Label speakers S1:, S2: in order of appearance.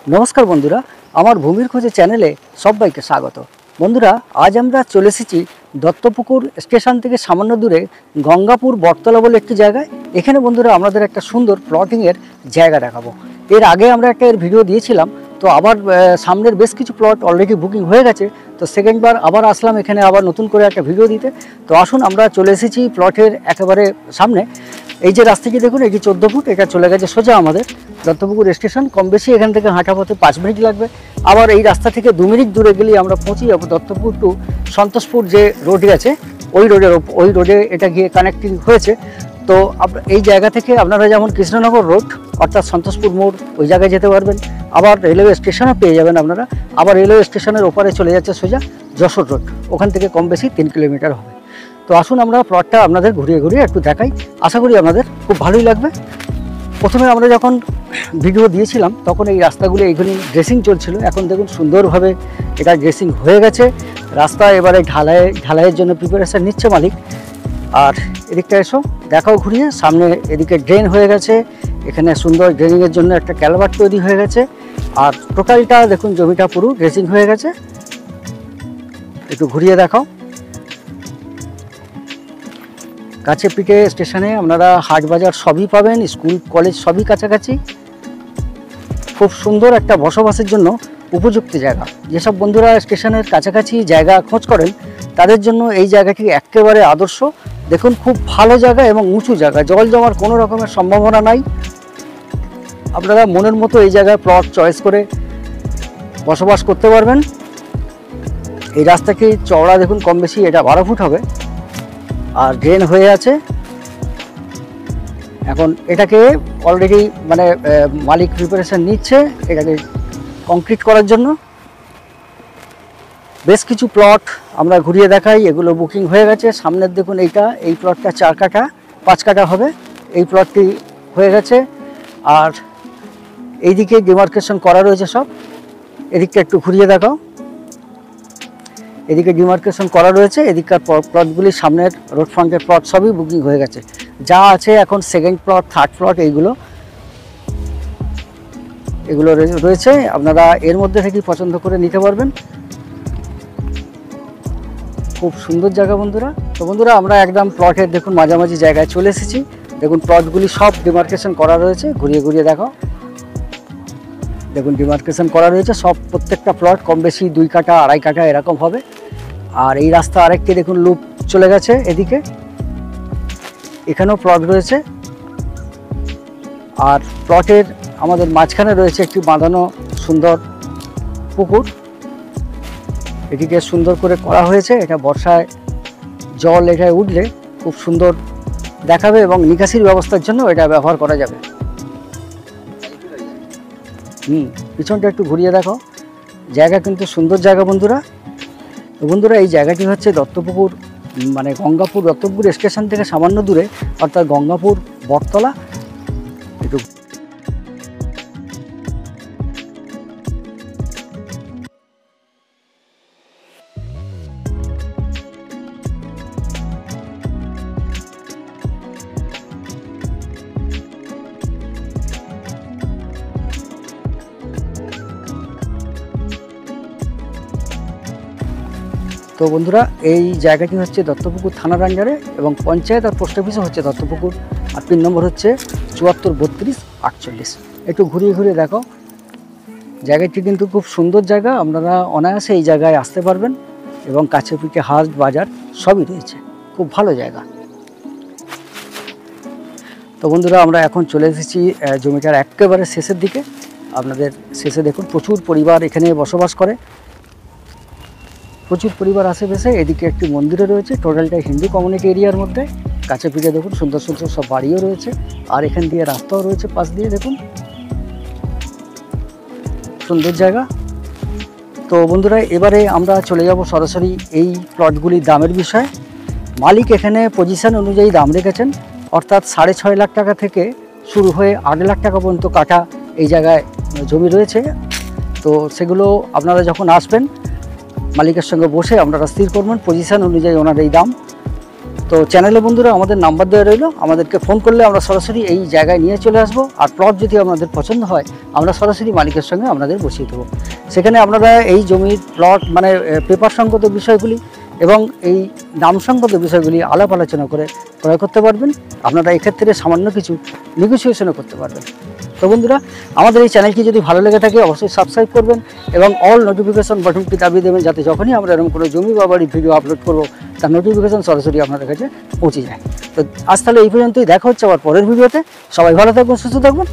S1: নমস্কার বন্ধুরা, আমার ভূমির খোঁজে চ্যানেলে সবাইকে স্বাগত। বন্ধুরা, আজ আমরা চলে এসেছি দত্তপুকুর স্টেশন থেকে সামান্য দূরে গঙ্গাপুর বটতলা বলে একটি জায়গায়। এখানে বন্ধুরা আমাদের একটা সুন্দর প্লটিংয়ের জায়গা দেখাবো। এর আগে আমরা একটা ভিডিও দিয়েছিলাম, তো আবার সামনের বেশ কিছু প্লট অলরেডি বুকিং হয়ে গেছে। তো সেকেন্ডবার আবার আসলাম এখানে আবার নতুন করে একটা ভিডিও দিতে। তো আসুন, আমরা চলে এসেছি প্লটের একেবারে সামনে। এই যে রাস্তাটি দেখুন, এটি 14 ফুট, এটা চলে গেছে সোজা আমাদের দত্তপুকুর স্টেশন। কম বেশি এখান থেকে হাঁটা পথে 5 মিনিট লাগবে। আবার এই রাস্তা থেকে 2 মিনিট দূরে গেলেই আমরা পৌঁছে যাবো দত্তপুর টু সন্তোষপুর যে রোড আছে, ওই রোডে এটা গিয়ে কানেক্টিং হয়েছে। তো এই জায়গা থেকে আপনারা যেমন কৃষ্ণনগর রোড অর্থাৎ সন্তোষপুর মোড় ওই জায়গায় যেতে পারবেন, আবার রেলওয়ে স্টেশনও পেয়ে যাবেন আপনারা। আবার রেলওয়ে স্টেশনের ওপারে চলে যাচ্ছে সোজা যশোর রোড, ওখান থেকে কম বেশি 3 কিলোমিটার হবে। তো আসুন আমরা প্লটটা আপনাদের ঘুরিয়ে ঘুরিয়ে একটু দেখাই, আশা করি আপনাদের খুব ভালোই লাগবে। প্রথমে আমরা যখন ভিডিও দিয়েছিলাম তখন এই রাস্তাগুলো এইগুলি ড্রেসিং চলছিল, এখন দেখুন সুন্দরভাবে এটা ড্রেসিং হয়ে গেছে। রাস্তা এবারে ঢালাইয়ের জন্য প্রিপারেশন নিচ্ছে মালিক। আর এদিকটা এসো দেখাও ঘুরিয়ে, সামনে এদিকে ড্রেন হয়ে গেছে, এখানে সুন্দর ড্রেনিংয়ের জন্য একটা ক্যালভার্ট তৈরি হয়ে গেছে। আর টোটালটা দেখুন জমিটা পুরো ড্রেসিং হয়ে গেছে। একটু ঘুরিয়ে দেখাও। কাছে পিঠে স্টেশনে আপনারা হাট বাজার সবই পাবেন, স্কুল কলেজ সবই কাছাকাছি। খুব সুন্দর একটা বসবাসের জন্য উপযুক্ত জায়গা। যেসব বন্ধুরা স্টেশনের কাছাকাছি জায়গা খোঁজ করেন তাদের জন্য এই জায়গাটি একেবারে আদর্শ। দেখুন খুব ভালো জায়গা এবং উঁচু জায়গা, জল জমার কোনো রকমের সম্ভাবনা নাই। আপনারা মনের মতো এই জায়গায় প্লট চয়েস করে বসবাস করতে পারবেন। এই রাস্তাটি চওড়া দেখুন কম বেশি এটা 12 ফুট হবে, আর ড্রেন হয়ে আছে। এখন এটাকে অলরেডি মালিক প্রিপারেশন নিচ্ছে এটাকে কংক্রিট করার জন্য। বেশ কিছু প্লট আমরা ঘুরিয়ে দেখাই, এগুলো বুকিং হয়ে গেছে। সামনের দেখুন এই প্লটটা 4 কাঠা 5 কাঠা হবে, এই প্লটটি হয়ে গেছে। আর এইদিকে ডিমার্কেশন করা রয়েছে সব। এদিকটা একটু ঘুরিয়ে দেখাও, এদিকে ডিমার্কেশন করা রয়েছে। এদিককার প্লটগুলি সামনের রোড ফ্রন্টের প্লট সবই বুকিং হয়ে গেছে। যা আছে এখন সেকেন্ড প্লট, থার্ড প্লট এগুলো রয়েছে। আপনারা এর মধ্যে থেকেই পছন্দ করে নিতে পারবেন। খুব সুন্দর জায়গা বন্ধুরা। তো বন্ধুরা, আমরা একদম প্লটের দেখুন মাঝামাঝি জায়গায় চলে এসেছি। দেখুন প্লটগুলি সব ডিমার্কেশন করা রয়েছে, ঘুরিয়ে ঘুরিয়ে দেখাও। দেখুন ডিমার্কেশন করা রয়েছে সব, প্রত্যেকটা প্লট কম বেশি 2 কাঠা 2.5 কাঠা এরকম হবে। আর এই রাস্তা আরেকটি দেখুন লুপ চলে গেছে এদিকে, এখানেও প্লট রয়েছে। আর প্লটের আমাদের মাঝখানে রয়েছে একটি বাঁধানো সুন্দর পুকুর, এটিকে সুন্দর করে করা হয়েছে। এটা বর্ষায় জল এটায় উঠলে খুব সুন্দর দেখাবে এবং নিকাশির ব্যবস্থার জন্য এটা ব্যবহার করা যাবে। পিছনটা একটু ঘুরিয়ে দেখো, জায়গা কিন্তু সুন্দর জায়গা বন্ধুরা। তো বন্ধুরা, এই জায়গাটি হচ্ছে দত্তপুকুর গঙ্গাপুর দত্তপুকুর স্টেশন থেকে সামান্য দূরে, অর্থাৎ গঙ্গাপুর বটতলা। একটু তো বন্ধুরা, এই জায়গাটি হচ্ছে দত্তপুকুর থানার আন্ডারে এবং পঞ্চায়েত আর পোস্ট অফিসও হচ্ছে দত্তপুকুর। আর পিন নম্বর হচ্ছে 743248। একটু ঘুরিয়ে ঘুরিয়ে দেখো, জায়গাটি কিন্তু খুব সুন্দর জায়গা। আপনারা অনায়াসে এই জায়গায় আসতে পারবেন এবং কাছে পিঠে হাট বাজার সবই রয়েছে, খুব ভালো জায়গা। তো বন্ধুরা, আমরা এখন চলে এসেছি জমিটার একেবারে শেষের দিকে। আপনাদের শেষে দেখুন প্রচুর পরিবার এখানে বসবাস করে, প্রচুর পরিবার আশেপাশে। এদিকে একটি মন্দিরও রয়েছে, টোটালটা হিন্দু কমিউনিটি এরিয়ার মধ্যে। কাছে পিঠে দেখুন সুন্দর সুন্দর সব বাড়িও রয়েছে, আর এখান দিয়ে রাস্তাও রয়েছে পাশ দিয়ে, দেখুন সুন্দর জায়গা। তো বন্ধুরা, এবারে আমরা চলে যাব সরাসরি এই প্লটগুলির দামের বিষয়ে। মালিক এখানে পজিশন অনুযায়ী দাম রেখেছেন, অর্থাৎ 6.5 লাখ টাকা থেকে শুরু হয়ে 8 লাখ টাকা পর্যন্ত কাঠা এই জায়গায় জমি রয়েছে। তো সেগুলো আপনারা যখন আসবেন মালিকের সঙ্গে বসে আপনারা স্থির করবেন পজিশন অনুযায়ী ওনার এই দাম। তো চ্যানেলে বন্ধুরা আমাদের নাম্বার দেওয়া রইলো, আমাদেরকে ফোন করলে আমরা সরাসরি এই জায়গায় নিয়ে চলে আসবো। আর প্লট যদি আপনাদের পছন্দ হয় আমরা সরাসরি মালিকের সঙ্গে আপনাদের বসিয়ে দেবো। সেখানে আপনারা এই জমির প্লট মানে পেপার সংক্রান্ত বিষয়গুলি এবং এই দাম সংক্রান্ত বিষয়গুলি আলাপ আলোচনা করে ক্রয় করতে পারবেন। আপনারা এক্ষেত্রে সামান্য কিছু নেগোসিয়েশনও করতে পারবেন। তো বন্ধুরা, আমাদের এই চ্যানেলটি যদি ভালো লেগে থাকে অবশ্যই সাবস্ক্রাইব করবেন এবং অল নোটিফিকেশন বাটনটি দাবিয়ে দেবেন, যাতে যখনই আমরা এরকম কোনো জমি বা বাড়ির ভিডিও আপলোড করবো তার নোটিফিকেশন সরাসরি আপনাদের কাছে পৌঁছে যায়। তো আজ তাহলে এই পর্যন্তই, দেখা হচ্ছে আবার পরের ভিডিওতে। সবাই ভালো থাকবেন, সুস্থ থাকবেন।